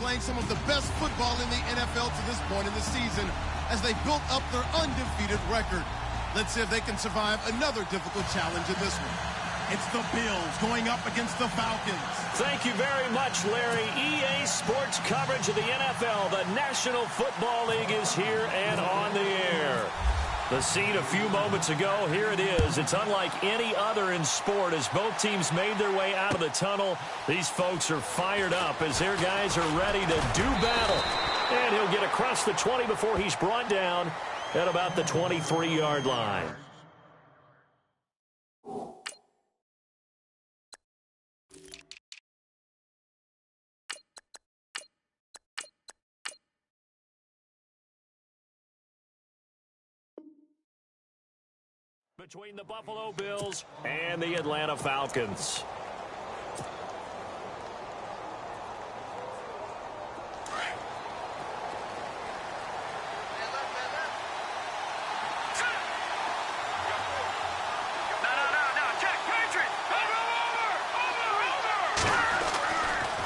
playing some of the best football in the NFL to this point in the season as they built up their undefeated record. Let's see if they can survive another difficult challenge in this one. It's the Bills going up against the Falcons. Thank you very much, Larry. EA Sports coverage of the NFL. The National Football League is here and on the air. The scene a few moments ago, here it is. It's unlike any other in sport as both teams made their way out of the tunnel. These folks are fired up as their guys are ready to do battle. And he'll get across the 20 before he's brought down at about the 23-yard line. Between the Buffalo Bills and the Atlanta Falcons.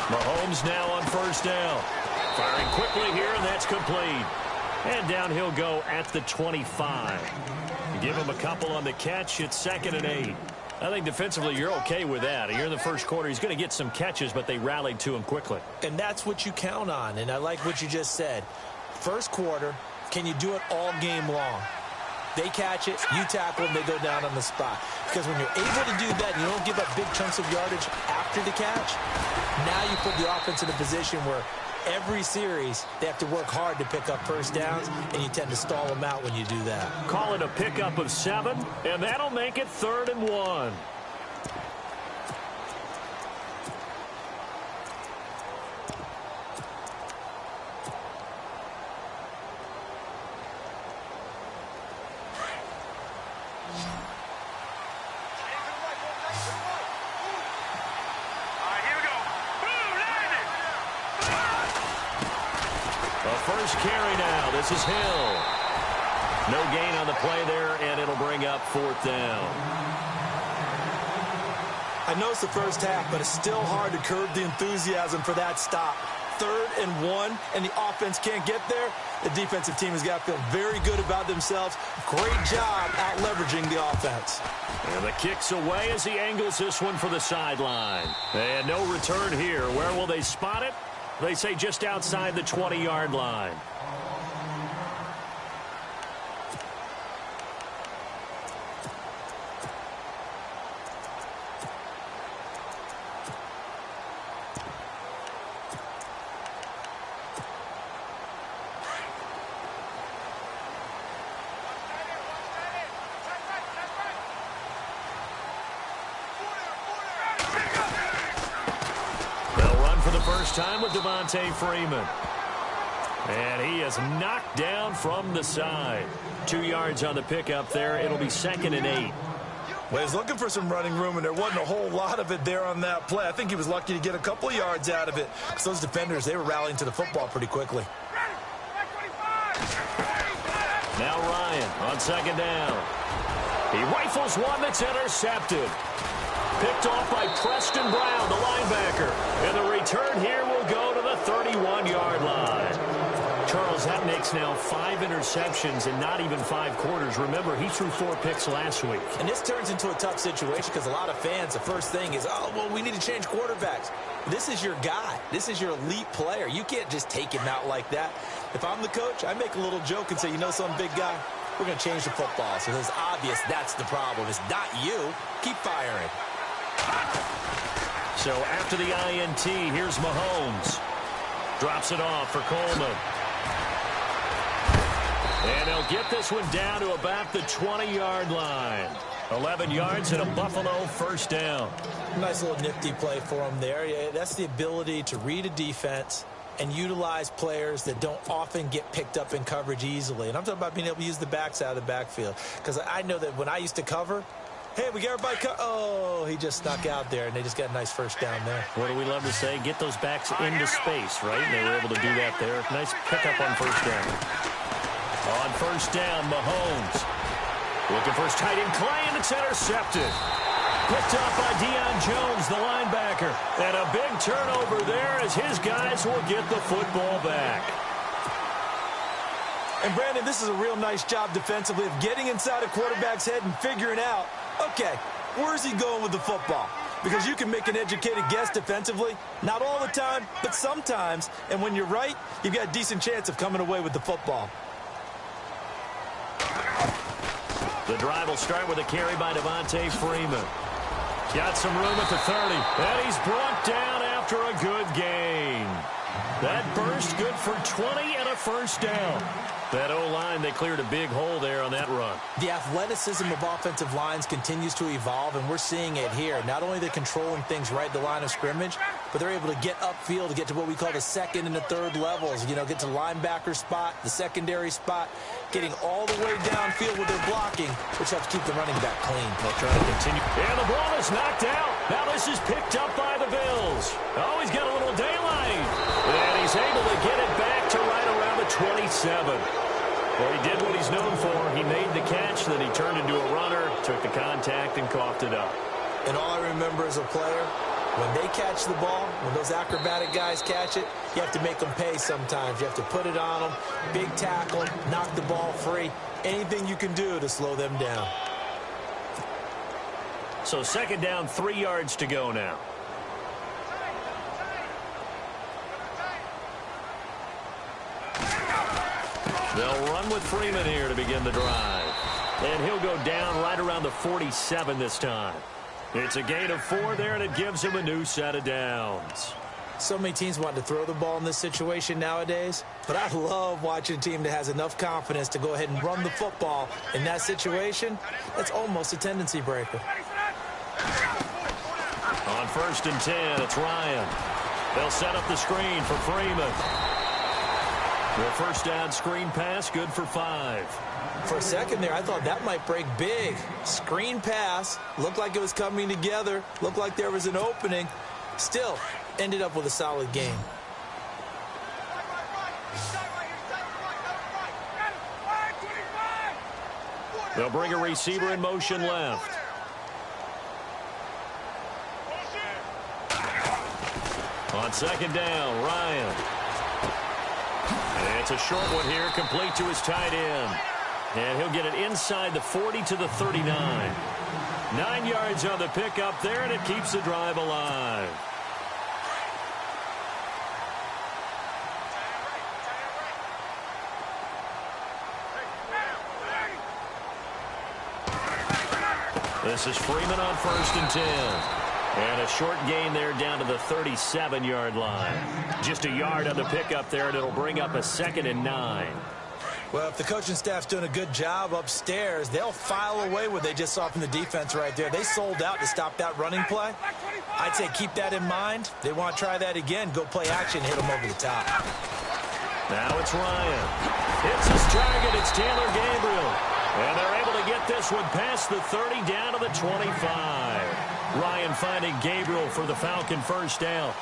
Mahomes now on first down. Firing quickly here, and that's complete. And down he'll go at the 25. Give him a couple on the catch. It's 2nd and 8. I think defensively you're okay with that. Here in the first quarter, he's going to get some catches, but they rallied to him quickly. And that's what you count on, and I like what you just said. First quarter, can you do it all game long? They catch it, you tackle them, they go down on the spot. Because when you're able to do that, and you don't give up big chunks of yardage after the catch, now you put the offense in a position where every series, they have to work hard to pick up first downs, and you tend to stall them out when you do that. Call it a pickup of 7, and that'll make it 3rd and 1. First carry now. This is Hill. No gain on the play there, and it'll bring up 4th down. I know it's the first half, but it's still hard to curb the enthusiasm for that stop. 3rd and 1, and the offense can't get there. The defensive team has got to feel very good about themselves. Great job out leveraging the offense. And the kick's away as he angles this one for the sideline. And no return here. Where will they spot it? They say just outside the 20-yard line. First time with Devontae Freeman. And he is knocked down from the side. 2 yards on the pickup there. It'll be 2nd and 8. Well, he's looking for some running room, and there wasn't a whole lot of it there on that play. I think he was lucky to get a couple of yards out of it. Because those defenders, they were rallying to the football pretty quickly. Now Ryan on 2nd down. He rifles one that's intercepted. Picked off by Preston Brown, the linebacker. And the return here will go to the 31-yard line. Charles, that makes now 5 interceptions in not even 5 quarters. Remember, he threw 4 picks last week. And this turns into a tough situation because a lot of fans, the first thing is, oh, well, we need to change quarterbacks. This is your guy. This is your elite player. You can't just take him out like that. If I'm the coach, I make a little joke and say, you know, some big guy, we're going to change the football. So it's obvious that's the problem. It's not you. Keep firing. So after the INT, here's Mahomes. Drops it off for Coleman. And they'll get this one down to about the 20-yard line. 11 yards and a Buffalo first down. Nice little nifty play for him there. Yeah, that's the ability to read a defense and utilize players that don't often get picked up in coverage easily. And I'm talking about being able to use the backs out of the backfield. Because I know that when I used to cover, hey, we got everybody oh, he just snuck out there, and they just got a nice first down there. What do we love to say? Get those backs into space, right? And they were able to do that there. Nice pickup on first down. On first down, Mahomes. Looking for his tight end, Clay, and it's intercepted. picked up by Deion Jones, the linebacker. And a big turnover there as his guys will get the football back. And, Brandon, this is a real nice job defensively of getting inside a quarterback's head and figuring out, okay, where's he going with the football? Because you can make an educated guess defensively. Not all the time, but sometimes. And when you're right, you've got a decent chance of coming away with the football. The drive will start with a carry by Devontae Freeman. Got some room at the 30. And he's brought down after a good gain. That burst good for 20 and a first down. That O-line, they cleared a big hole there on that run. The athleticism of offensive lines continues to evolve, and we're seeing it here. Not only are they controlling things right at the line of scrimmage, but they're able to get upfield to get to what we call the second and the third levels. You know, get to the linebacker spot, the secondary spot, getting all the way downfield with their blocking, which helps keep the running back clean. They'll try to continue. And the ball is knocked out. Now this is picked up by the Bills. Oh, he's got a little daylight. And he's able to get it back to right around the 27. Well, he did what he's known for. He made the catch, then he turned into a runner, took the contact, and coughed it up. And all I remember as a player, when they catch the ball, when those acrobatic guys catch it, you have to make them pay sometimes. You have to put it on them, big tackle, knock the ball free, anything you can do to slow them down. So second down, 3 yards to go now. They'll run with Freeman here to begin the drive. And he'll go down right around the 47 this time. It's a gain of 4 there, and it gives him a new set of downs. So many teams want to throw the ball in this situation nowadays, but I love watching a team that has enough confidence to go ahead and run the football in that situation. That's almost a tendency breaker. On 1st and 10, it's Ryan. They'll set up the screen for Freeman. The first down screen pass, good for 5. For a second there, I thought that might break big. Screen pass, looked like it was coming together, looked like there was an opening. Still, ended up with a solid game. They'll bring a receiver in motion left. On second down, Ryan. And it's a short one here, complete to his tight end. And he'll get it inside the 40 to the 39. 9 yards on the pickup there, and it keeps the drive alive. This is Freeman on 1st and 10. And a short gain there down to the 37-yard line. Just a yard on the pickup there, and it'll bring up a 2nd and 9. Well, if the coaching staff's doing a good job upstairs, they'll file away what they just saw from the defense right there. They sold out to stop that running play. I'd say keep that in mind. They want to try that again. Go play action, hit them over the top. Now it's Ryan. It's his target. It's Taylor Gabriel. And they're able to get this one past the 30 down to the 25. Ryan finding Gabriel for the Falcon first down.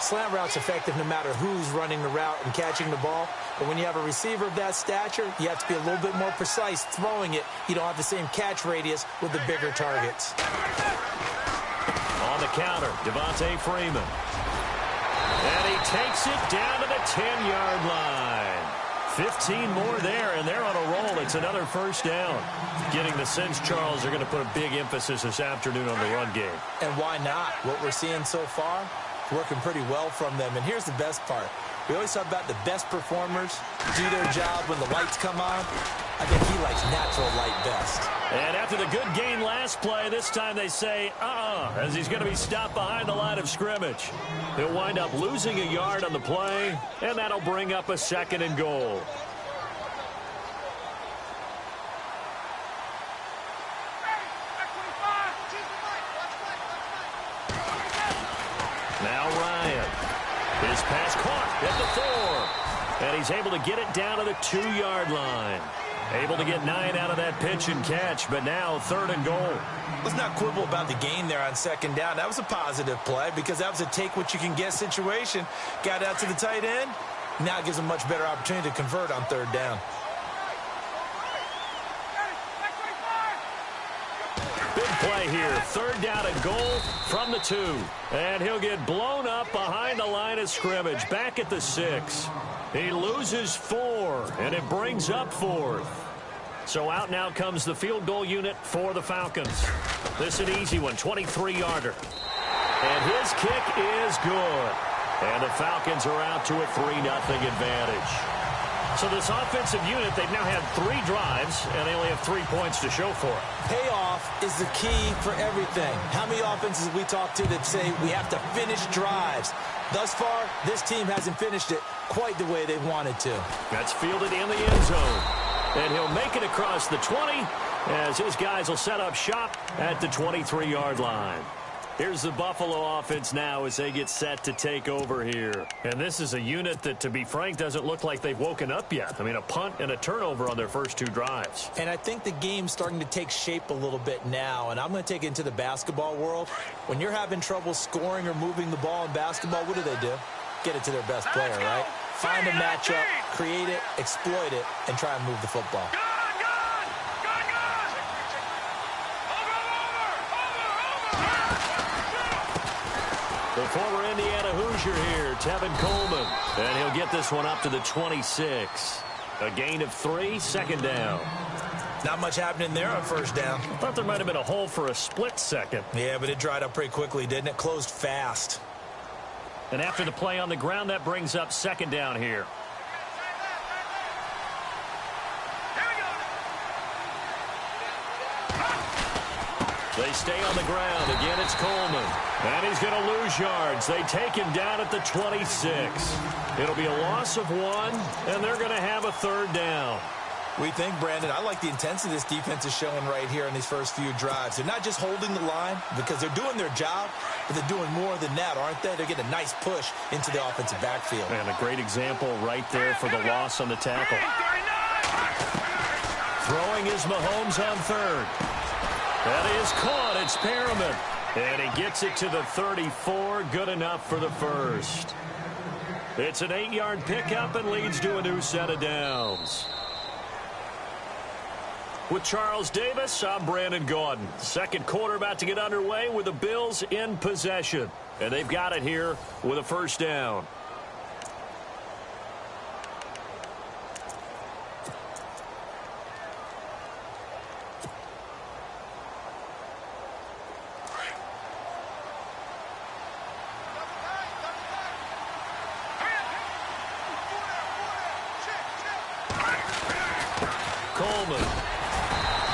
Slant route's effective no matter who's running the route and catching the ball. But when you have a receiver of that stature, you have to be a little bit more precise throwing it. You don't have the same catch radius with the bigger targets. On the counter, Devontae Freeman. And he takes it down to the 10-yard line. 15 more there, and they're on a roll. It's another first down. Getting the sense, Charles, are going to put a big emphasis this afternoon on the run game. And why not? What we're seeing so far, working pretty well from them. And here's the best part. We always talk about the best performers do their job when the lights come on. I think he likes natural light best. And after the good gain last play, this time they say, as he's going to be stopped behind the line of scrimmage. He'll wind up losing a yard on the play, and that'll bring up a 2nd and goal. Now Ryan. His pass caught at the 4. And he's able to get it down to the 2-yard line. Able to get 9 out of that pitch and catch, but now 3rd and goal. Let's not quibble about the gain there on 2nd down. That was a positive play because that was a take-what-you-can-get situation. Got out to the tight end. Now it gives him a much better opportunity to convert on 3rd down. Big play here. Third down and goal from the 2. And he'll get blown up behind the line of scrimmage, back at the 6. He loses 4, and it brings up 4th. So out now comes the field goal unit for the Falcons. This is an easy one, 23-yarder. And his kick is good. And the Falcons are out to a 3-0 advantage. So this offensive unit, they've now had 3 drives, and they only have 3 points to show for it. Payoff is the key for everything. How many offenses we talk to that say we have to finish drives? Thus far, this team hasn't finished it quite the way they wanted to. That's fielded in the end zone. And he'll make it across the 20 as his guys will set up shop at the 23-yard line. Here's the Buffalo offense now as they get set to take over here. And this is a unit that, to be frank, doesn't look like they've woken up yet. I mean, a punt and a turnover on their first 2 drives. And I think the game's starting to take shape a little bit now. And I'm going to take it into the basketball world. When you're having trouble scoring or moving the ball in basketball, what do? Get it to their best player, right? Find a matchup, create it, exploit it, and try and move the football. The former Indiana Hoosier here, Tevin Coleman. And he'll get this one up to the 26. A gain of 3, second down. Not much happening there on first down. I thought there might have been a hole for a split second. Yeah, but it dried up pretty quickly, didn't it? Closed fast. And after the play on the ground, that brings up second down here. They stay on the ground. Again, it's Coleman. And he's going to lose yards. They take him down at the 26. It'll be a loss of 1, and they're going to have a third down. We think, Brandon, I like the intensity this defense is showing right here in these first few drives. They're not just holding the line because they're doing their job, but they're doing more than that, aren't they? They're getting a nice push into the offensive backfield. And a great example right there for the loss on the tackle. Throwing is Mahomes on third. That is caught. It's Perriman. And he gets it to the 34. Good enough for the first. It's an 8-yard pickup and leads to a new set of downs. With Charles Davis, I'm Brandon Gaudin. Second quarter about to get underway with the Bills in possession. And they've got it here with a first down. Coleman.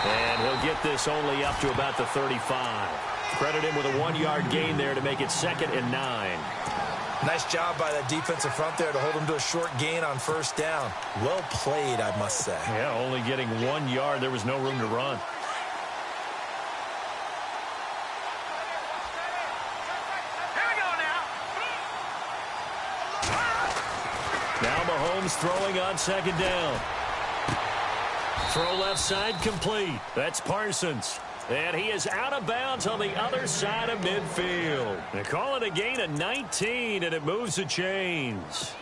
And he'll get this only up to about the 35. Credit him with a 1-yard gain there to make it 2nd and 9. Nice job by that defensive front there to hold him to a short gain on first down. Well played, I must say. Yeah, only getting 1 yard. There was no room to run. Now Mahomes throwing on second down. Throw left side complete. That's Parsons. And he is out of bounds on the other side of midfield. They call it a gain of 19, and it moves the chains.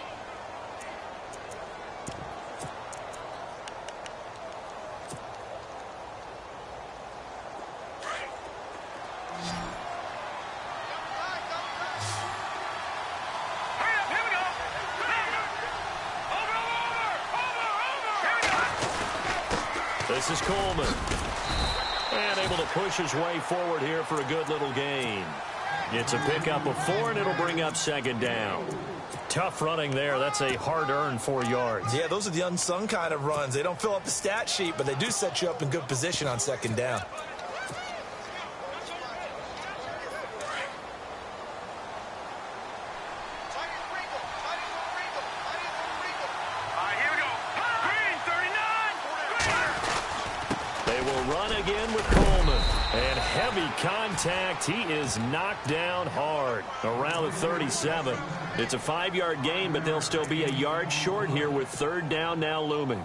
This is Coleman. And able to push his way forward here for a good little gain. It's a pickup of 4, and it'll bring up second down. Tough running there. That's a hard-earned 4 yards. Yeah, those are the unsung kind of runs. They don't fill up the stat sheet, but they do set you up in good position on second down. Again with Coleman. And heavy contact. He is knocked down hard around the 37. It's a 5-yard gain, but they'll still be a yard short here with third down now looming.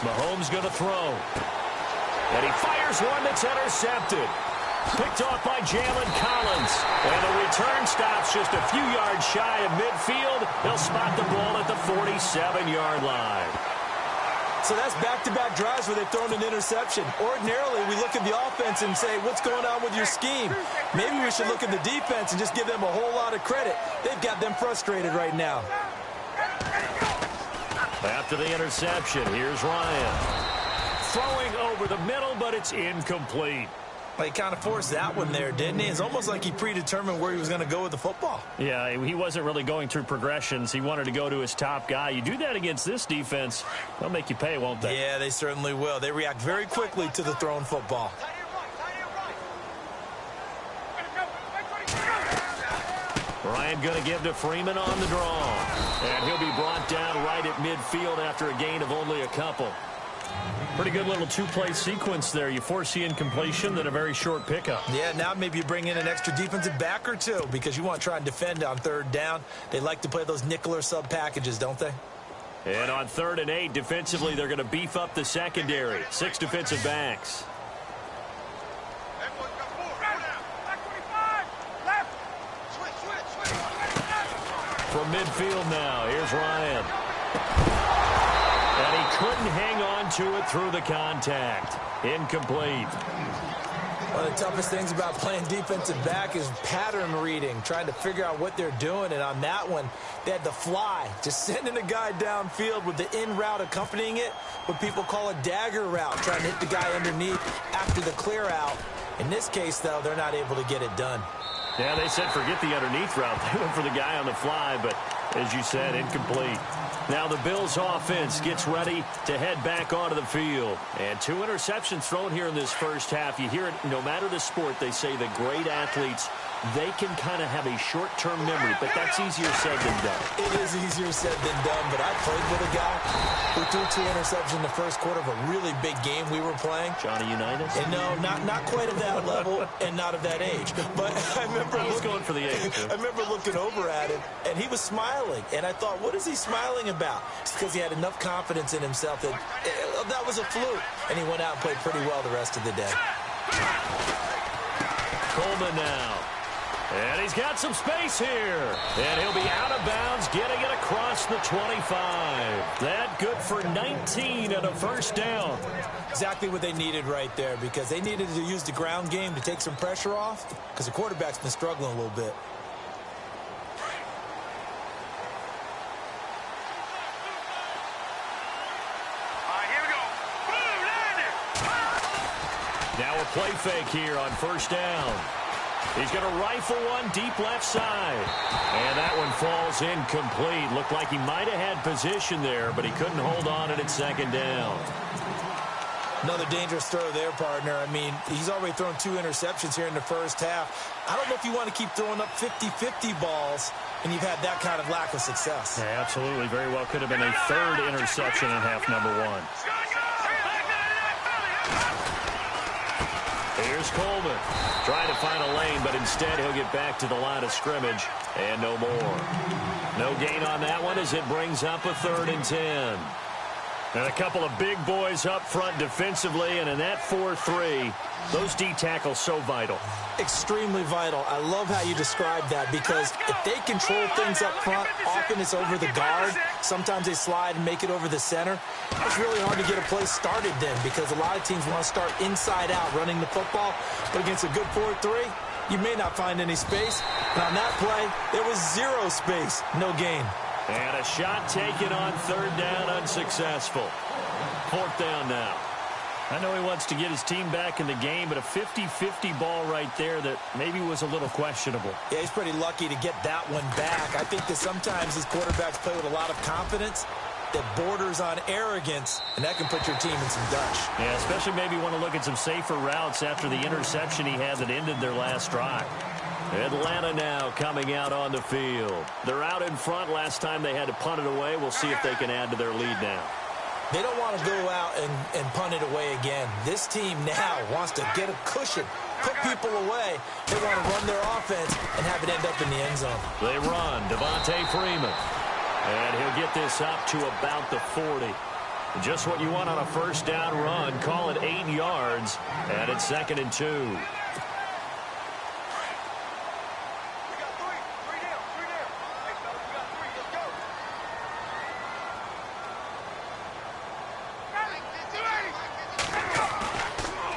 Mahomes going to throw. And he fires one that's intercepted. Picked off by Jalen Collins. And the return stops just a few yards shy of midfield. They'll spot the ball at the 47-yard line. So that's back-to-back drives where they've thrown an interception. Ordinarily, we look at the offense and say, what's going on with your scheme? Maybe we should look at the defense and just give them a whole lot of credit. They've got them frustrated right now. After the interception, here's Ryan. Throwing over the middle, but it's incomplete. Well, he kind of forced that one there, didn't he? It's almost like he predetermined where he was going to go with the football. Yeah, he wasn't really going through progressions. He wanted to go to his top guy. You do that against this defense, they'll make you pay, won't they? Yeah, they certainly will. They react very quickly to the thrown football. Ryan going to give to Freeman on the draw. And he'll be brought down right at midfield after a gain of only a couple. Pretty good little two-play sequence there. You force the incompletion, then a very short pickup. Yeah, now maybe you bring in an extra defensive back or two because you want to try and defend on third down. They like to play those nickel or sub packages, don't they? And on 3rd and 8, defensively, they're going to beef up the secondary. 6 defensive backs. From midfield now, here's Ryan. And he couldn't hang on to it through the contact. Incomplete. One of the toughest things about playing defensive back is pattern reading, trying to figure out what they're doing. And on that one, they had the fly, just sending a guy downfield with the in route accompanying it, what people call a dagger route, trying to hit the guy underneath after the clear out. In this case, though, they're not able to get it done. Yeah, they said forget the underneath route. They went for the guy on the fly, but as you said, incomplete. Now the Bills offense gets ready to head back onto the field. And 2 interceptions thrown here in this first half. You hear it, no matter the sport, they say the great athletes, they can kind of have a short-term memory, but that's easier said than done. It is easier said than done, but I played with a guy who threw 2 interceptions in the first quarter of a really big game we were playing. Johnny Unitas? And no, not quite of that level and not of that age. But I remember going for the age. I remember looking over at him, and he was smiling. And I thought, what is he smiling about? It's because he had enough confidence in himself that that was a fluke. And he went out and played pretty well the rest of the day. Coleman now. And he's got some space here. And he'll be out of bounds, getting it across the 25. That good for 19 and a first down. Exactly what they needed right there, because they needed to use the ground game to take some pressure off, because the quarterback's been struggling a little bit. Now a play fake here on first down. He's going to rifle one deep left side. And that one falls incomplete. Looked like he might have had position there, but he couldn't hold on at second down. Another dangerous throw there, partner. I mean, he's already thrown 2 interceptions here in the first half. I don't know if you want to keep throwing up 50-50 balls, and you've had that kind of lack of success. Yeah, absolutely. Very well could have been a 3rd interception in half number 1. Here's Coleman trying to find a lane, but instead he'll get back to the line of scrimmage and no more. No gain on that one as it brings up a 3rd and 10. And a couple of big boys up front defensively, and in that 4-3, those D tackles so vital. Extremely vital. I love how you describe that, because if they control things up front, often it's over the guard. Sometimes they slide and make it over the center. It's really hard to get a play started then, because a lot of teams want to start inside out running the football. But against a good 4-3, you may not find any space. And on that play, there was 0 space, no gain. And a shot taken on 3rd down, unsuccessful. 4th down now. I know he wants to get his team back in the game, but a 50-50 ball right there that maybe was a little questionable. Yeah, he's pretty lucky to get that one back. I think that sometimes these quarterbacks play with a lot of confidence that borders on arrogance, and that can put your team in some dutch. Yeah, especially maybe want to look at some safer routes after the interception he had that ended their last drive. Atlanta now coming out on the field. They're out in front. Last time they had to punt it away. We'll see if they can add to their lead now. They don't want to go out and punt it away again. This team now wants to get a cushion, put people away. They want to run their offense and have it end up in the end zone. They run. Devontae Freeman. And he'll get this up to about the 40. Just what you want on a first down run. Call it 8 yards, and it's 2nd and 2.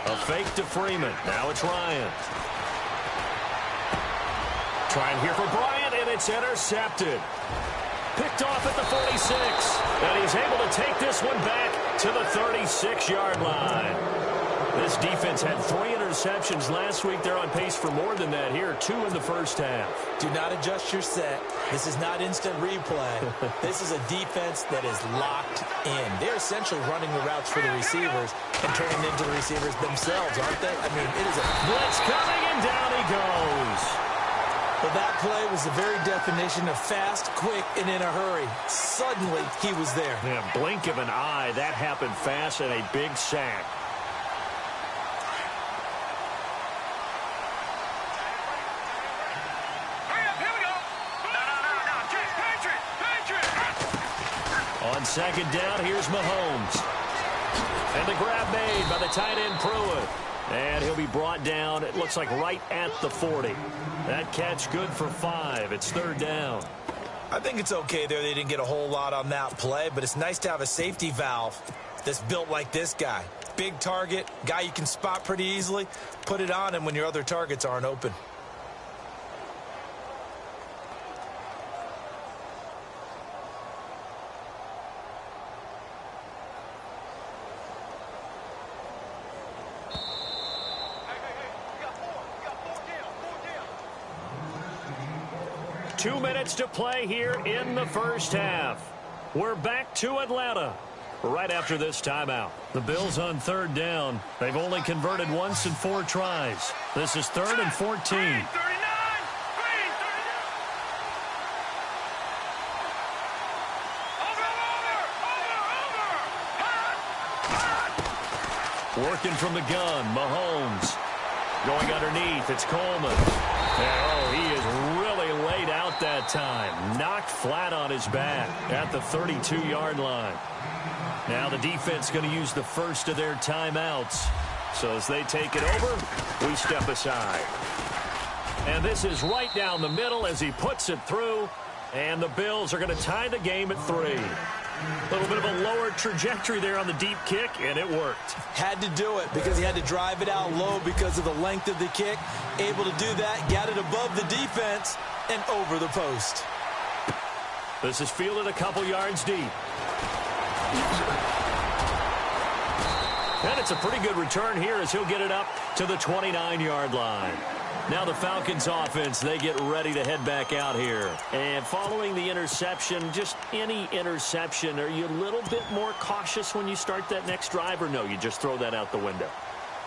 A fake to Freeman. Now it's Ryan. Trying here for Bryant, and it's intercepted. Picked off at the 46, and he's able to take this one back to the 36-yard line. This defense had 3 interceptions last week. They're on pace for more than that here, 2 in the first half. Do not adjust your set. This is not instant replay. This is a defense that is locked in. They're essentially running the routes for the receivers and turning into the receivers themselves, aren't they? I mean, it is a blitz coming, and down he goes. Well, that play was the very definition of fast, quick, and in a hurry. Suddenly, he was there. Yeah, blink of an eye. That happened fast, and a big sack. On second down, here's Mahomes. And the grab made by the tight end Pruitt. And he'll be brought down, it looks like right at the 40. That catch good for 5. It's 3rd down. I think it's okay there. They didn't get a whole lot on that play, but it's nice to have a safety valve that's built like this guy. Big target, guy you can spot pretty easily. Put it on him when your other targets aren't open. Two minutes to play here in the first half. We're back to Atlanta right after this timeout. The Bills on 3rd down. They've only converted once in 4 tries. This is 3rd and 14. Working from the gun, Mahomes. Going underneath, it's Coleman. And, he is really laid out that time. Knocked flat on his back at the 32-yard line. Now the defense going to use the first of their timeouts. So as they take it over, we step aside. And this is right down the middle as he puts it through. And the Bills are going to tie the game at 3. A little bit of a lower trajectory there on the deep kick, and it worked. Had to do it because he had to drive it out low because of the length of the kick. Able to do that, got it above the defense, and over the post. This is fielded a couple yards deep. And it's a pretty good return here as he'll get it up to the 29-yard line. Now the Falcons offense, they get ready to head back out here. And following the interception, just any interception, are you a little bit more cautious when you start that next drive, or no, you just throw that out the window?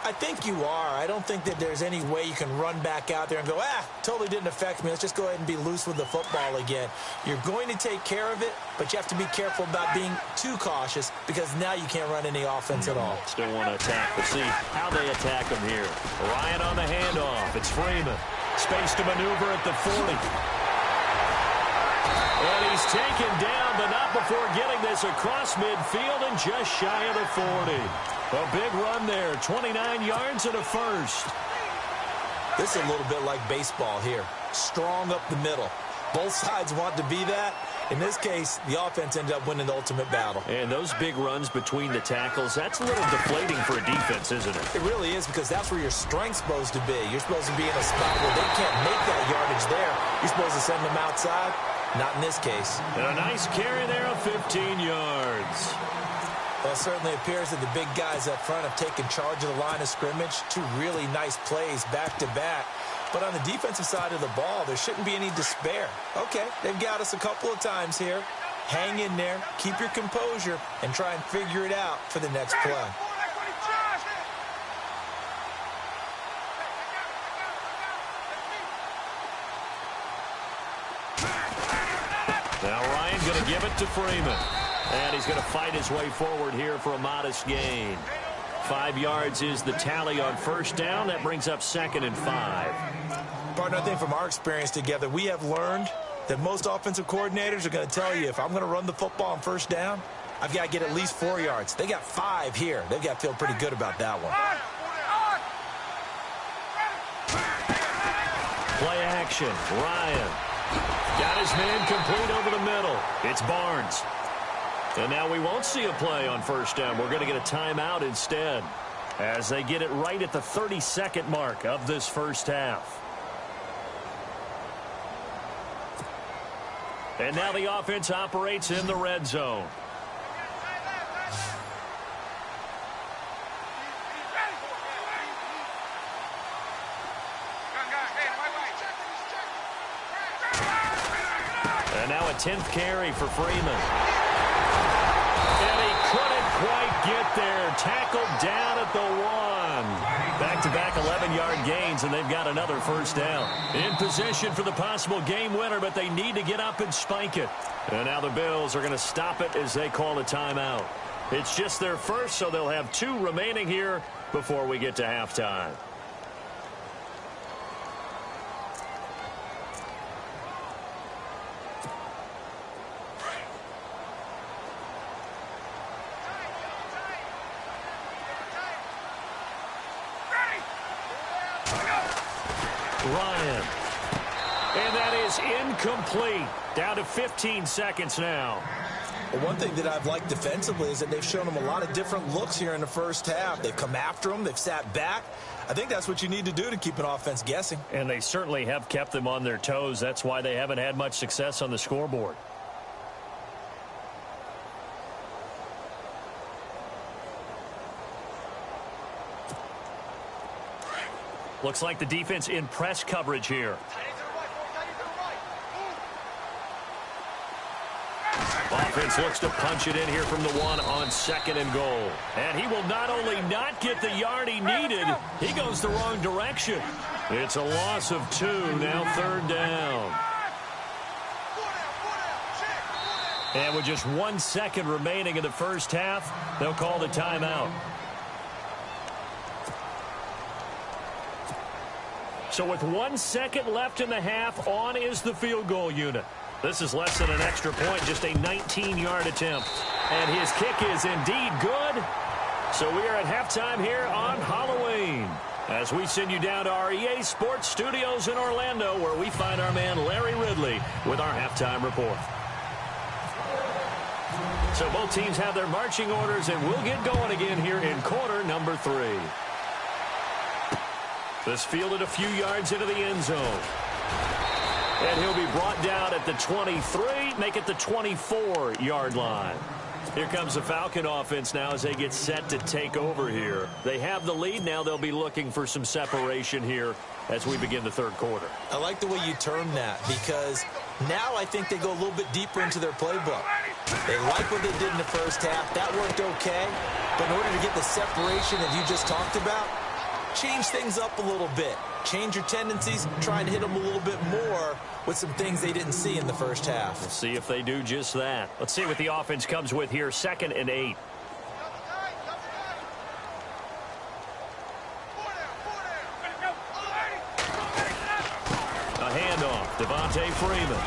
I think you are. I don't think that there's any way you can run back out there and go, totally didn't affect me. Let's just go ahead and be loose with the football again. You're going to take care of it, but you have to be careful about being too cautious because now you can't run any offense at all. Still want to attack. We'll see how they attack him here. Ryan on the handoff. It's Freeman. Space to maneuver at the 40. And he's taken down, but not before getting this across midfield and just shy of the 40. A big run there, 29 yards and a first. This is a little bit like baseball here. Strong up the middle. Both sides want to be that. In this case, the offense ended up winning the ultimate battle. And those big runs between the tackles, that's a little deflating for a defense, isn't it? It really is, because that's where your strength's supposed to be. You're supposed to be in a spot where they can't make that yardage there. You're supposed to send them outside. Not in this case. And a nice carry there of 15 yards. Well, it certainly appears that the big guys up front have taken charge of the line of scrimmage. 2 really nice plays back-to-back. But on the defensive side of the ball, there shouldn't be any despair. Okay, they've got us a couple of times here. Hang in there, keep your composure, and try and figure it out for the next play. Now Ryan going to give it to Freeman. And he's going to fight his way forward here for a modest gain. 5 yards is the tally on first down. That brings up 2nd and 5. Partner, I think from our experience together, we have learned that most offensive coordinators are going to tell you, if I'm going to run the football on first down, I've got to get at least 4 yards. They got 5 here. They've got to feel pretty good about that one. Play action. Ryan got his man complete over the middle. It's Barnes. And now we won't see a play on first down. We're going to get a timeout instead as they get it right at the 30-second mark of this first half. And now the offense operates in the red zone. And now a 10th carry for Freeman. And he couldn't quite get there. Tackled down at the 1. Back-to-back 11-yard gains, and they've got another first down. In position for the possible game winner, but they need to get up and spike it. And now the Bills are going to stop it as they call a timeout. It's just their first, so they'll have 2 remaining here before we get to halftime. Ryan. And that is incomplete. Down to 15 seconds now. Well, one thing that I've liked defensively is that they've shown them a lot of different looks here in the first half. They've come after them. They've sat back. I think that's what you need to do to keep an offense guessing. And they certainly have kept them on their toes. That's why they haven't had much success on the scoreboard. Looks like the defense in press coverage here. Offense looks to punch it in here from the 1 on 2nd and goal. And he will not only not get the yard he needed, he goes the wrong direction. It's a loss of 2, now 3rd down. And with just 1 second remaining in the first half, they'll call the timeout. So with 1 second left in the half, on is the field goal unit. This is less than an extra point, just a 19-yard attempt. And his kick is indeed good. So we are at halftime here on Halloween as we send you down to our EA Sports Studios in Orlando, where we find our man Larry Ridley with our halftime report. So both teams have their marching orders, and we'll get going again here in quarter number 3. This fielded a few yards into the end zone. And he'll be brought down at the 23, make it the 24-yard line. Here comes the Falcon offense now as they get set to take over here. They have the lead. Now they'll be looking for some separation here as we begin the 3rd quarter. I like the way you term that, because now I think they go a little bit deeper into their playbook. They like what they did in the first half. That worked okay. But in order to get the separation that you just talked about, change things up a little bit. Change your tendencies, try and hit them a little bit more with some things they didn't see in the first half. We'll see if they do just that. Let's see what the offense comes with here. 2nd and 8. A handoff, Devontae Freeman.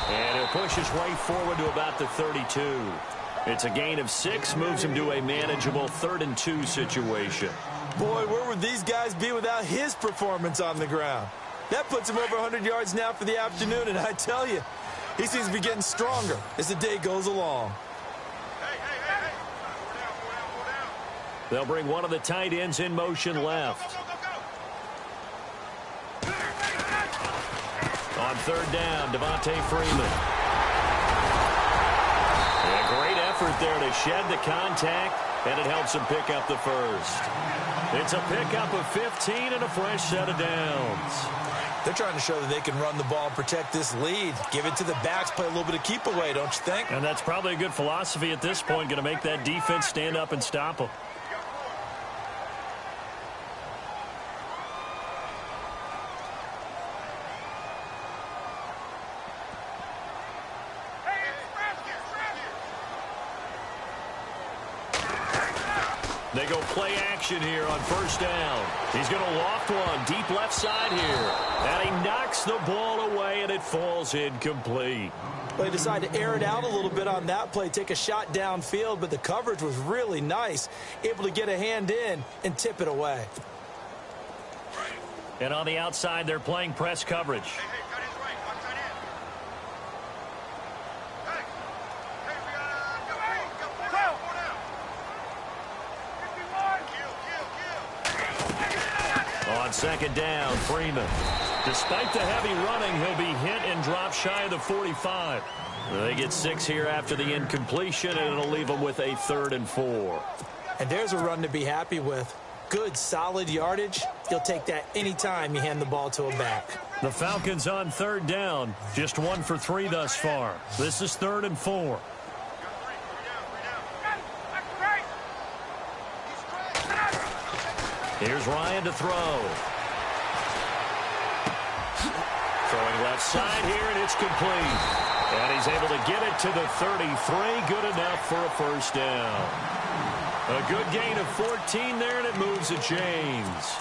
And he'll push his way forward to about the 32. It's a gain of 6, moves him to a manageable 3rd and 2 situation. Boy, where would these guys be without his performance on the ground? That puts him over 100 yards now for the afternoon, and I tell you, he seems to be getting stronger as the day goes along. They'll bring one of the tight ends in motion left. On 3rd down, Devontae Freeman. And a great effort there to shed the contact, and it helps him pick up the first. It's a pickup of 15 and a fresh set of downs. They're trying to show that they can run the ball and protect this lead. Give it to the backs, play a little bit of keep away, don't you think? And that's probably a good philosophy at this point, going to make that defense stand up and stop them. they go play action here on first down. He's going to loft one deep left side here. And he knocks the ball away, and it falls incomplete. Well, he decided to air it out a little bit on that play, take a shot downfield, but the coverage was really nice. Able to get a hand in and tip it away. And on the outside, they're playing press coverage. On second down, Freeman. Despite the heavy running, he'll be hit and drop shy of the 45. They get 6 here after the incompletion, and it'll leave them with a 3rd and 4. And there's a run to be happy with. Good, solid yardage. He'll take that anytime you hand the ball to a back. The Falcons on 3rd down. Just 1 for 3 thus far. This is 3rd and 4. Here's Ryan to throw. Throwing left side here, and it's complete. And he's able to get it to the 33. Good enough for a first down. A good gain of 14 there, and it moves the chains.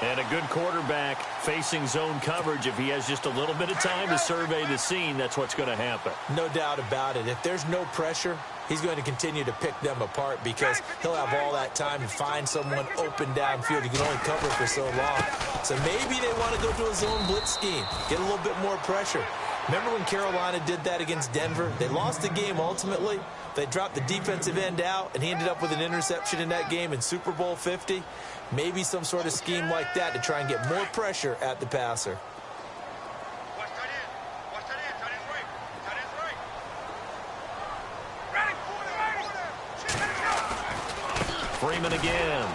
And a good quarterback facing zone coverage. If he has just a little bit of time to survey the scene, that's what's going to happen. No doubt about it. If there's no pressure, he's going to continue to pick them apart because he'll have all that time to find someone open downfield. He can only cover for so long. So maybe they want to go to a zone blitz scheme, get a little bit more pressure. Remember when Carolina did that against Denver? They lost the game ultimately. They dropped the defensive end out, and he ended up with an interception in that game in Super Bowl 50. Maybe some sort of scheme like that to try and get more pressure at the passer. Freeman again.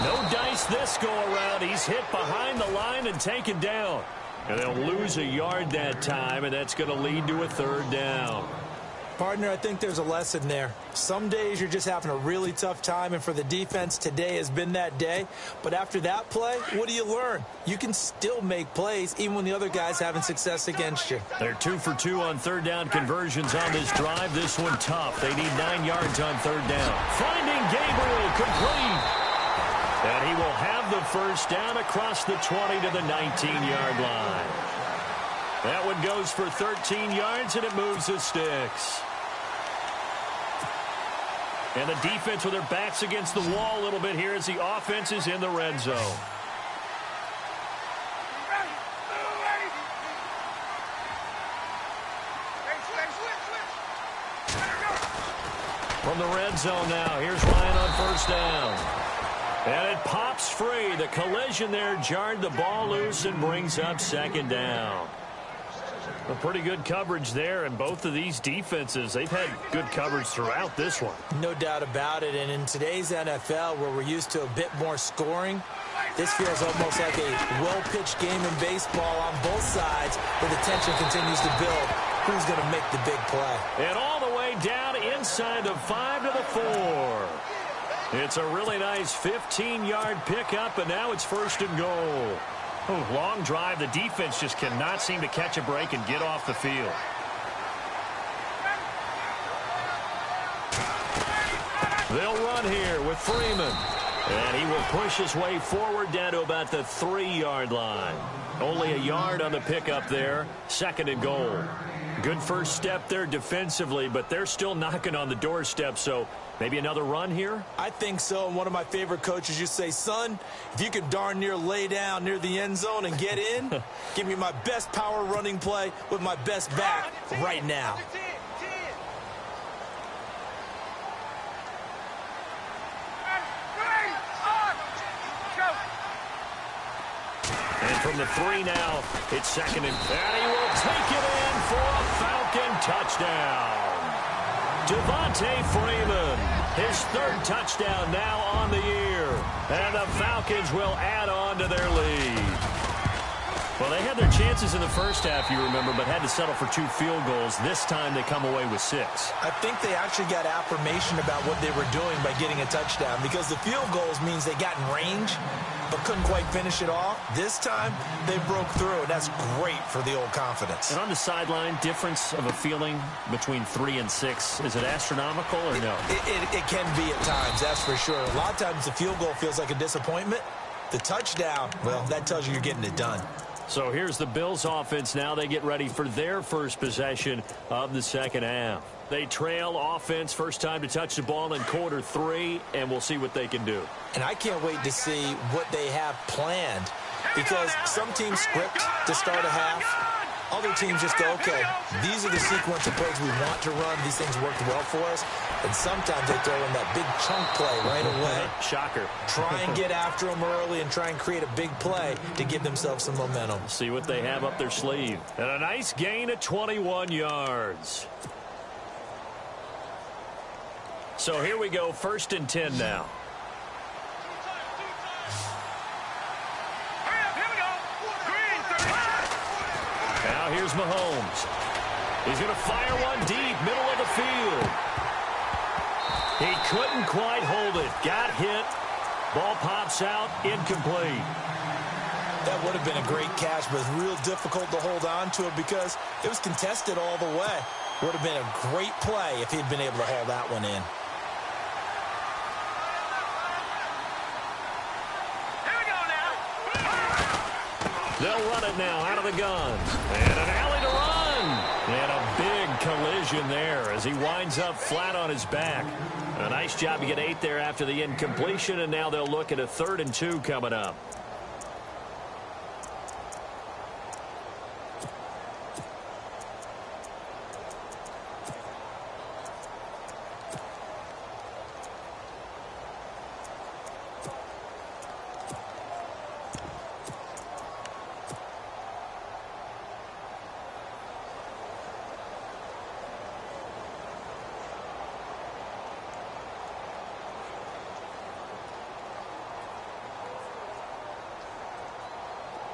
No dice this go around. He's hit behind the line and taken down. And they'll lose a yard that time, and that's going to lead to a 3rd down. Partner, I think there's a lesson there. Some days you're just having a really tough time, and for the defense, today has been that day. But after that play, what do you learn? You can still make plays even when the other guy's having success against you. They're 2 for 2 on 3rd down conversions on this drive. This one tough. They need 9 yards on 3rd down. Finding Gabriel, complete. And he will have the first down across the 20 to the 19-yard line. That one goes for 13 yards, and it moves the sticks. And the defense with their backs against the wall a little bit here as the offense is in the red zone. From the red zone now, here's Ryan on first down. And it pops free. The collision there jarred the ball loose and brings up 2nd down. A pretty good coverage there, and both of these defenses, they've had good coverage throughout this one. No doubt about it, and in today's NFL, where we're used to a bit more scoring, this feels almost like a well-pitched game in baseball on both sides, where the tension continues to build. Who's going to make the big play? And all the way down inside the 5 to the 4. It's a really nice 15-yard pickup, and now it's 1st and goal. Long drive. The defense just cannot seem to catch a break and get off the field. They'll run here with Freeman. And he will push his way forward down to about the 3-yard line. Only a yard on the pickup there. 2nd and goal. Good first step there defensively, but they're still knocking on the doorstep, so maybe another run here? I think so, and one of my favorite coaches used to say, son, if you can darn near lay down near the end zone and get in, give me my best power running play with my best back right now. And from the 3 now, it's 2nd and he will take it in for a Falcon touchdown. Devontae Freeman, his 3rd touchdown now on the year. And the Falcons will add on to their lead. Well, they had their chances in the first half, you remember, but had to settle for 2 field goals. This time they come away with 6. I think they actually got affirmation about what they were doing by getting a touchdown, because the field goals means they got in range but couldn't quite finish it off. This time they broke through, and that's great for the old confidence. And on the sideline, difference of a feeling between 3 and 6, is it astronomical or no? It can be at times, that's for sure. A lot of times the field goal feels like a disappointment. The touchdown, well, that tells you you're getting it done. So here's the Bills offense now. They get ready for their first possession of the second half. They trail offense, first time to touch the ball in quarter 3, and we'll see what they can do. And I can't wait to see what they have planned, because some teams script to start a half. Other teams just go, okay, these are the sequence of plays we want to run. These things worked well for us. And sometimes they throw in that big chunk play right away. Shocker. Try and get after them early and try and create a big play to give themselves some momentum. See what they have up their sleeve. And a nice gain of 21 yards. So here we go, 1st and 10 now. Now here's Mahomes. He's going to fire one deep, middle of the field. He couldn't quite hold it. Got hit. Ball pops out, incomplete. That would have been a great catch, but it's real difficult to hold on to it because it was contested all the way. Would have been a great play if he'd been able to haul that one in. They'll run it now out of the gun. And an alley to run. And a big collision there as he winds up flat on his back. A nice job to get 8 there after the incompletion, and now they'll look at a 3rd and 2 coming up.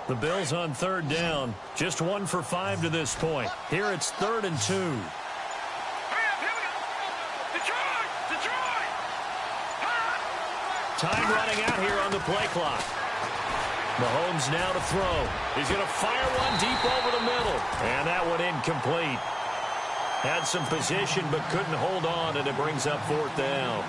The Bills on 3rd down. Just 1 for 5 to this point. Here it's 3rd and 2. Time running out here on the play clock. Mahomes now to throw. He's going to fire one deep over the middle. And that one incomplete. Had some position but couldn't hold on, and it brings up 4th down.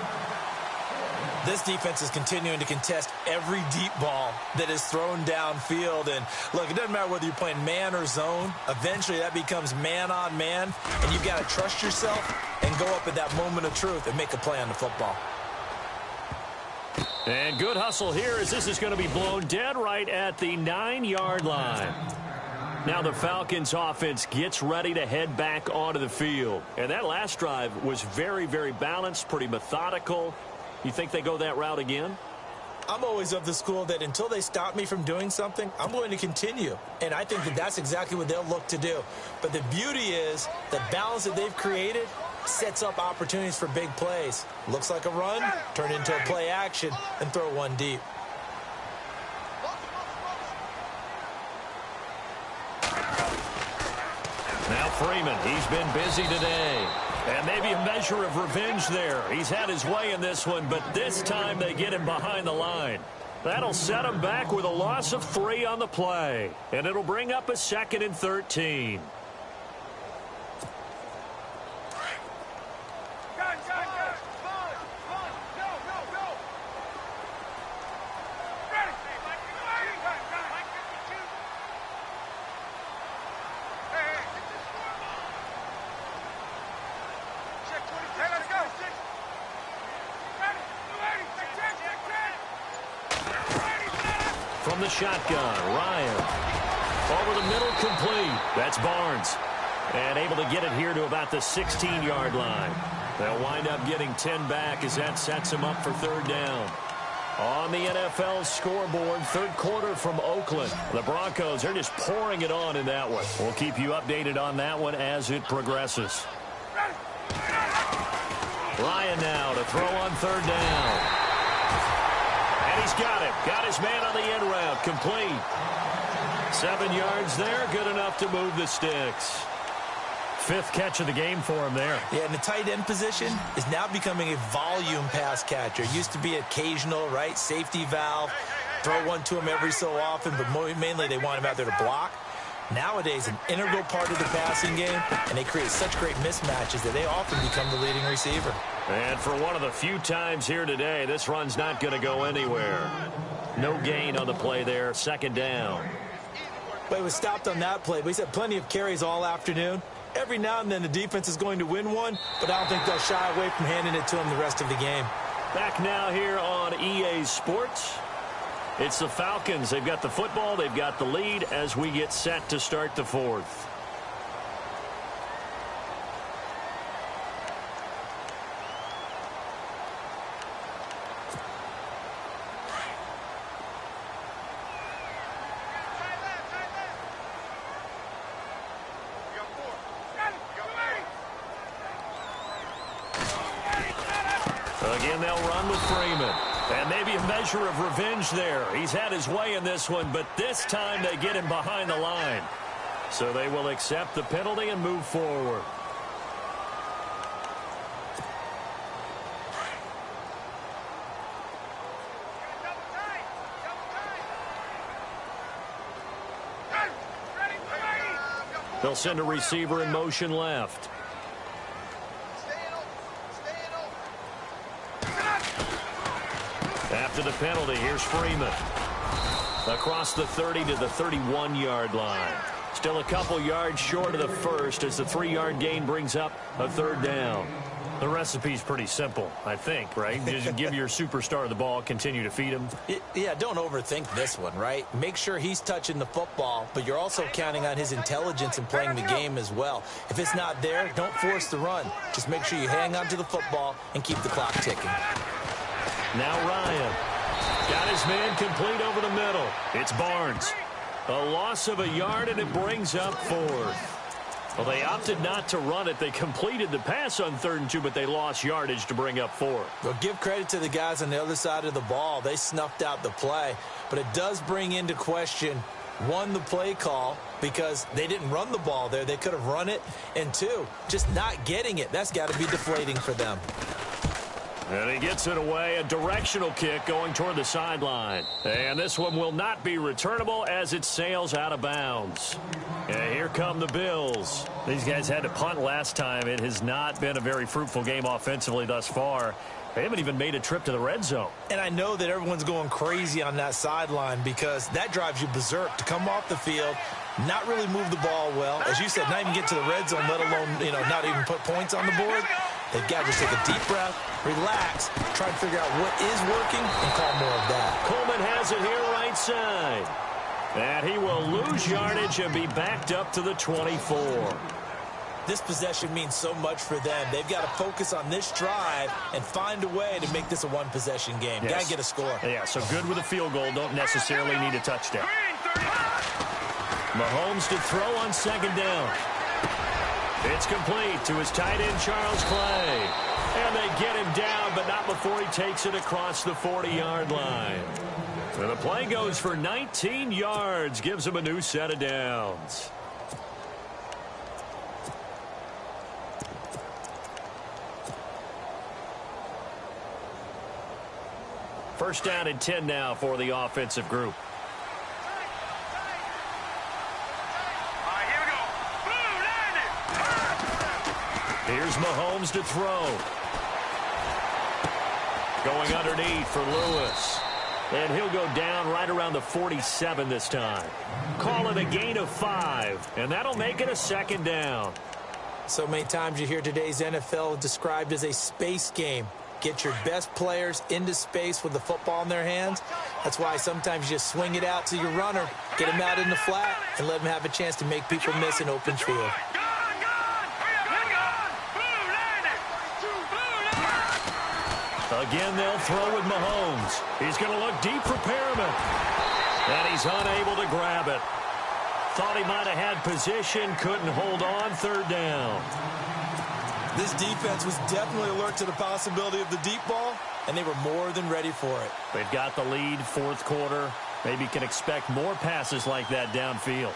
This defense is continuing to contest every deep ball that is thrown downfield. And, look, it doesn't matter whether you're playing man or zone. Eventually, that becomes man on man, and you've got to trust yourself and go up at that moment of truth and make a play on the football. And good hustle here as this is going to be blown dead right at the 9-yard line. Now the Falcons offense gets ready to head back onto the field. And that last drive was very, very balanced, pretty methodical. You think they go that route again? I'm always of the school that until they stop me from doing something, I'm going to continue. And I think that that's exactly what they'll look to do. But the beauty is the balance that they've created sets up opportunities for big plays. Looks like a run, turn into a play action, and throw one deep. Now Freeman, he's been busy today. And maybe a measure of revenge there. He's had his way in this one, but this time they get him behind the line. That'll set him back with a loss of 3 on the play. And it'll bring up a 2nd and 13. From the shotgun, Ryan. Over the middle, complete. That's Barnes. And able to get it here to about the 16-yard line. They'll wind up getting 10 back as that sets them up for 3rd down. On the NFL scoreboard, 3rd quarter from Oakland. The Broncos are just pouring it on in that one. We'll keep you updated on that one as it progresses. Ryan now to throw on 3rd down. And he's got it. Got his man on the end route. Complete. 7 yards there, good enough to move the sticks. 5th catch of the game for him there. Yeah, and the tight end position is now becoming a volume pass catcher. It used to be occasional, right? Safety valve, throw one to him every so often, but mainly they want him out there to block. Nowadays, an integral part of the passing game, and they create such great mismatches that they often become the leading receiver. And for one of the few times here today, this run's not going to go anywhere. No gain on the play there, 2nd down. But it was stopped on that play. He's had plenty of carries all afternoon. Every now and then the defense is going to win one, but I don't think they'll shy away from handing it to him the rest of the game. Back now here on EA Sports. It's the Falcons. They've got the football. They've got the lead as we get set to start the 4th. Again, they'll run with Freeman. And maybe a measure of revenge there. He's had his way in this one, but this time they get him behind the line. So they will accept the penalty and move forward. They'll send a receiver in motion left. After the penalty, here's Freeman. Across the 30 to the 31-yard line. Still a couple yards short of the first as the 3-yard gain brings up a 3rd down. The recipe's pretty simple, I think, right? Just give your superstar the ball, continue to feed him. Yeah, don't overthink this one, right? Make sure he's touching the football, but you're also counting on his intelligence in playing the game as well. If it's not there, don't force the run. Just make sure you hang on to the football and keep the clock ticking. Now Ryan. Got his man complete over the middle. It's Barnes. A loss of a yard, and it brings up 4th. Well, they opted not to run it. They completed the pass on 3rd and 2, but they lost yardage to bring up 4th. Well, give credit to the guys on the other side of the ball. They snuffed out the play. But it does bring into question, 1, the play call, because they didn't run the ball there. They could have run it. And 2, just not getting it. That's got to be deflating for them. And he gets it away, a directional kick going toward the sideline. And this one will not be returnable as it sails out of bounds. And here come the Bills. These guys had to punt last time. It has not been a very fruitful game offensively thus far. They haven't even made a trip to the red zone. And I know that everyone's going crazy on that sideline because that drives you berserk to come off the field, not really move the ball well. As you said, not even get to the red zone, let alone, not even put points on the board. They've got to just take a deep breath, relax, try to figure out what is working, and call more of that. Coleman has it here right side. And he will lose yardage and be backed up to the 24. This possession means so much for them. They've got to focus on this drive and find a way to make this a one-possession game. Yes. Got to get a score. Yeah, so good with a field goal. Don't necessarily need a touchdown. Mahomes to throw on 2nd down. It's complete to his tight end, Charles Clay. And they get him down, but not before he takes it across the 40-yard line. And the play goes for 19 yards, gives him a new set of downs. First down and 10 now for the offensive group. Here's Mahomes to throw. Going underneath for Lewis. And he'll go down right around the 47 this time. Call it a gain of 5. And that'll make it a 2nd down. So many times you hear today's NFL described as a space game. Get your best players into space with the football in their hands. That's why sometimes you just swing it out to your runner, get him out in the flat, and let him have a chance to make people miss an open field. Again, they'll throw with Mahomes. He's going to look deep for Perriman. And he's unable to grab it. Thought he might have had position, couldn't hold on, 3rd down. This defense was definitely alert to the possibility of the deep ball, and they were more than ready for it. They've got the lead, 4th quarter. Maybe can expect more passes like that downfield.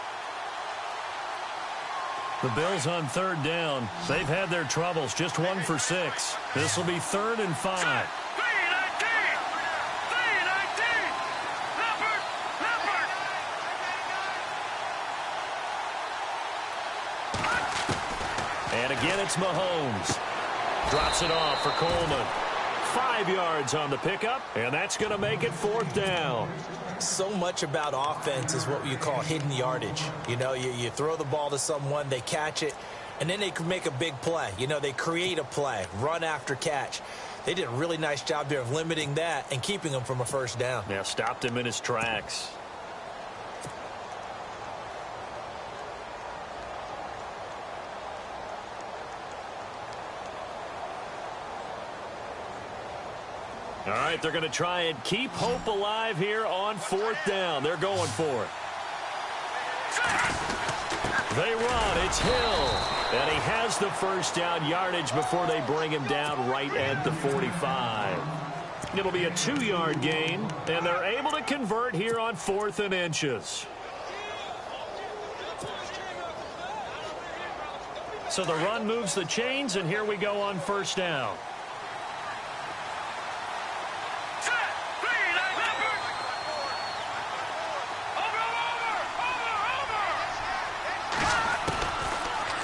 The Bills on third down. They've had their troubles, just 1 for 6. This will be 3rd and 5. And again, it's Mahomes. Drops it off for Coleman. 5 yards on the pickup, and that's going to make it 4th down. So much about offense is what you call hidden yardage. You know, you throw the ball to someone, they catch it, and then they can make a big play. You know, they create a play, run after catch. They did a really nice job there of limiting that and keeping him from a 1st down. Yeah, stopped him in his tracks. All right, they're going to try and keep hope alive here on 4th down. They're going for it. They run. It's Hill. And he has the 1st down yardage before they bring him down right at the 45. It'll be a 2-yard gain, and they're able to convert here on 4th and inches. So the run moves the chains, and here we go on 1st down.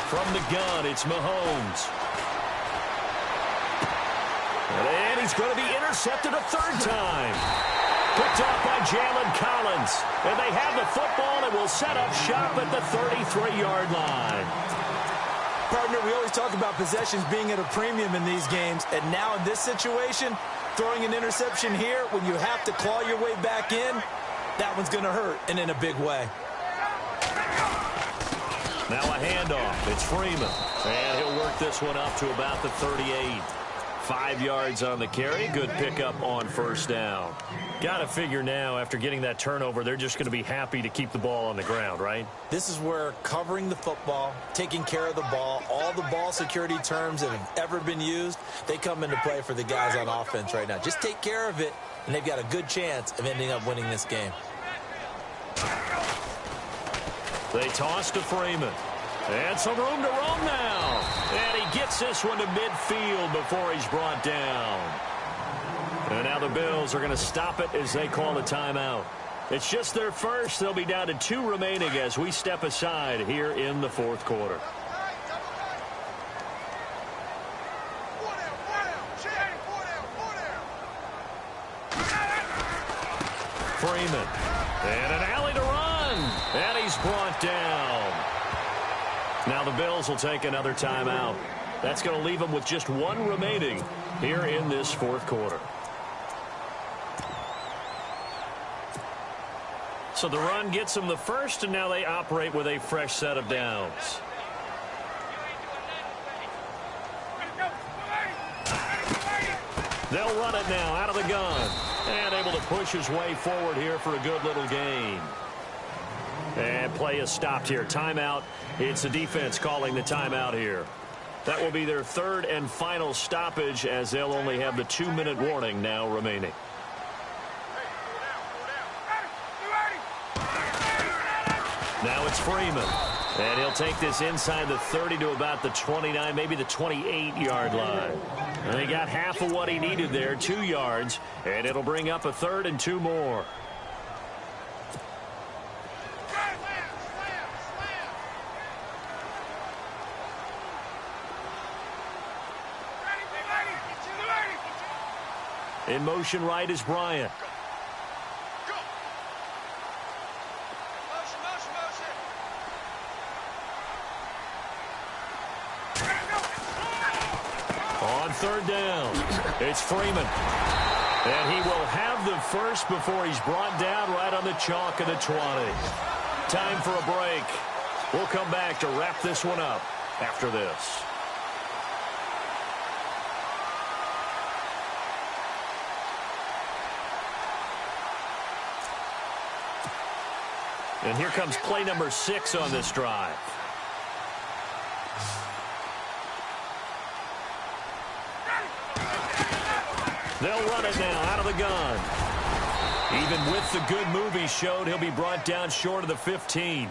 From the gun, it's Mahomes. And he's going to be intercepted a 3rd time. Picked off by Jalen Collins. And they have the football and will set up shop at the 33-yard line. Partner, we always talk about possessions being at a premium in these games. And now in this situation, throwing an interception here when you have to claw your way back in, that one's going to hurt, and in a big way. Now a handoff. It's Freeman. And he'll work this one up to about the 38. 5 yards on the carry. Good pickup on 1st down. Got to figure now, after getting that turnover, they're just going to be happy to keep the ball on the ground, right? This is where covering the football, taking care of the ball, all the ball security terms that have ever been used, they come into play for the guys on offense right now. Just take care of it, and they've got a good chance of ending up winning this game. They toss to Freeman. And some room to roam now. And he gets this one to midfield before he's brought down. And now the Bills are going to stop it as they call a timeout. It's just their first. They'll be down to 2 remaining as we step aside here in the 4th quarter. Freeman. And an alley to run. And he's brought down. Now the Bills will take another timeout. That's going to leave them with just 1 remaining here in this 4th quarter. So the run gets them the first, and now they operate with a fresh set of downs. They'll run it now out of the gun. And able to push his way forward here for a good little gain. And play is stopped here. Timeout. It's the defense calling the timeout here. That will be their 3rd and final stoppage as they'll only have the 2-minute warning now remaining. Now it's Freeman. And he'll take this inside the 30 to about the 29, maybe the 28-yard line. And he got half of what he needed there, 2 yards. And it'll bring up a 3rd and 2 more. In motion right is Bryant. On 3rd down, it's Freeman. And he will have the first before he's brought down right on the chalk of the 20. Time for a break. We'll come back to wrap this one up after this. And here comes play number 6 on this drive. They'll run it now out of the gun. Even with the good move he showed, he'll be brought down short of the 15.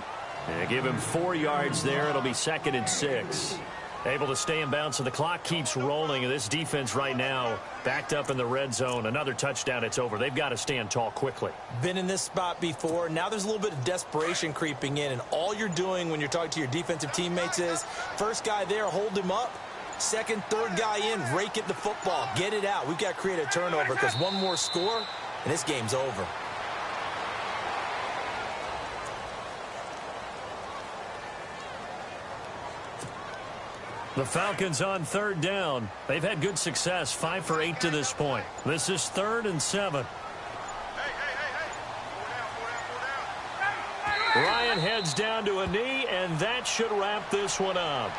And give him 4 yards there. It'll be 2nd and 6. Able to stay in bounds, so the clock keeps rolling. And this defense right now backed up in the red zone. Another touchdown, it's over. They've got to stand tall quickly. Been in this spot before. Now there's a little bit of desperation creeping in. And all you're doing when you're talking to your defensive teammates is, first guy there, hold him up. Second, third guy in, rake at the football. Get it out. We've got to create a turnover because one more score, and this game's over. The Falcons on 3rd down. They've had good success, 5 for 8 to this point. This is 3rd and 7. Ryan heads down to a knee, and that should wrap this one up.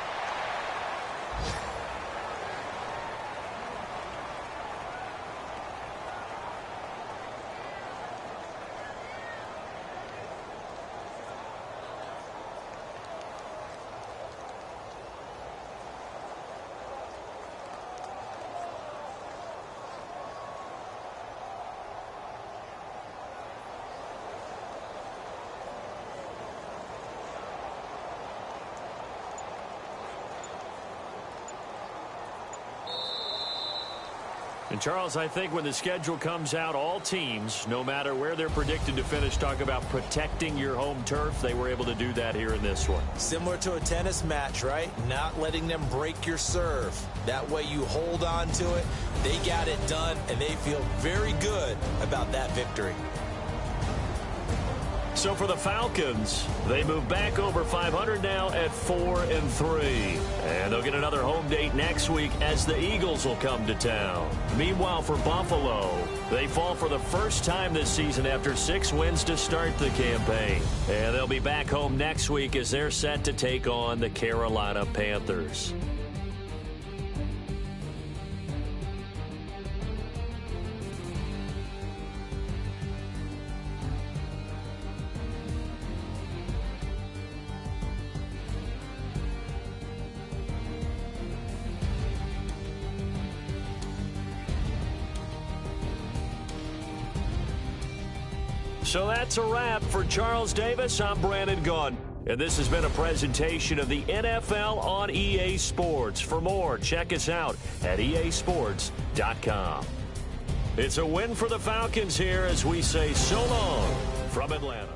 And, Charles, I think when the schedule comes out, all teams, no matter where they're predicted to finish, talk about protecting your home turf. They were able to do that here in this one. Similar to a tennis match, right? Not letting them break your serve. That way you hold on to it. They got it done, and they feel very good about that victory. So for the Falcons, they move back over 500 now at 4-3. And they'll get another home date next week as the Eagles will come to town. Meanwhile, for Buffalo, they fall for the first time this season after 6 wins to start the campaign. And they'll be back home next week as they're set to take on the Carolina Panthers. So that's a wrap. For Charles Davis, I'm Brandon Gaudin. And this has been a presentation of the NFL on EA Sports. For more, check us out at easports.com. It's a win for the Falcons here as we say so long from Atlanta.